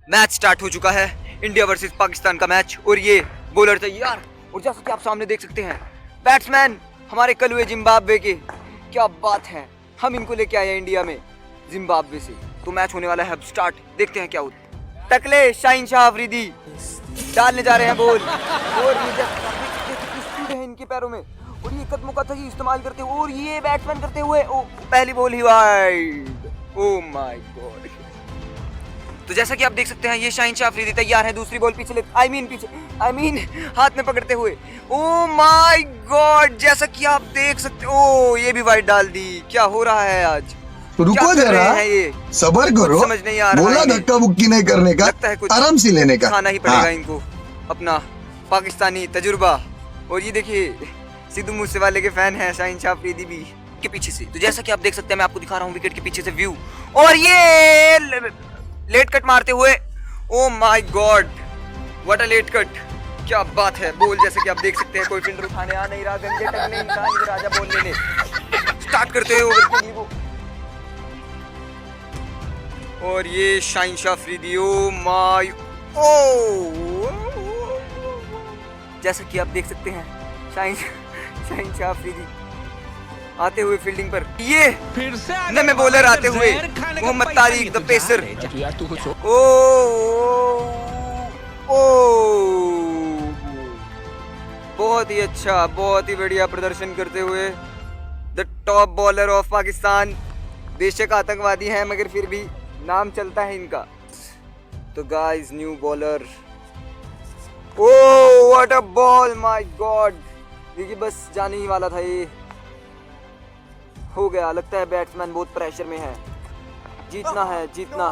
Match start हो चुका है, इंडिया वर्सेस पाकिस्तान का मैच। और ये बॉलर तैयार, और जैसा कि आप सामने देख सकते हैं बैट्समैन हमारे कल हुए जिम्बाब्वे के। क्या बात है, हम इनको लेके आए हैं इंडिया में जिम्बाब्वे से। तो मैच होने वाला है अब स्टार्ट, देखते हैं क्या होता है। टकले शाहीन शाह अफरीदी डालने जा रहे हैं बॉल, और ये स्पीड है इनके पैरों में, और ये कदमों का सही इस्तेमाल करते हुए, और ये बैट्समैन करते हुए पहली ball he wide. O my God. तो जैसा कि आप देख सकते हैं ये शाहीन शाह अफरीदी तैयार है दूसरी बॉल पीछे हाथ में पकड़ते हुए। ओ माय गॉड, जैसा कि आप देख सकते हो ये भी वाइड डाल दी। क्या हो रहा है आज? रुको जरा, सबर करो, समझ नहीं आ रहा बोला धक्का बुक्की नहीं करने का, लगता है कुछ आराम से लेने का खाना ही पड़ेगा इनको अपना पाकिस्तानी तजुर्बा। और ये देखिए सिद्धू मूसेवाले के फैन है शाहीन शाह अफरीदी भी के पीछे से। तो जैसा कि आप देख सकते हैं मैं आपको दिखा रहा हूँ विकेट के पीछे से व्यू, और ये लेट कट मारते हुए। Oh my god, what a late cut, क्या बात है। बॉल जैसे कि आप देख सकते हैं कोई फील्डर उठाने आ नहीं रहा, गंजे टकने इंसान इधर आजा बॉल लेने। स्टार्ट करते हैं ओवर के लिए वो, और ये शाहीन शाह अफरीदी। ओ माय, ओ जैसा कि आप देख सकते हैं शाहीन शाह अफरीदी आते हुए फील्डिंग पर। ये फिर से नए बॉलर आते हुए मोहम्मद तारिक द पेसर। ओ बहुत ही अच्छा, बहुत ही बढ़िया प्रदर्शन करते हुए the top bowler of Pakistan. बेशक आतंकवादी हैं मगर फिर भी नाम चलता है इनका। तो guys new bowler, oh what a ball, my God. देखिए बस जाने ही वाला था, ये हो गया। लगता है बैट्समैन बहुत प्रेशर में है, जीतना है जीतना।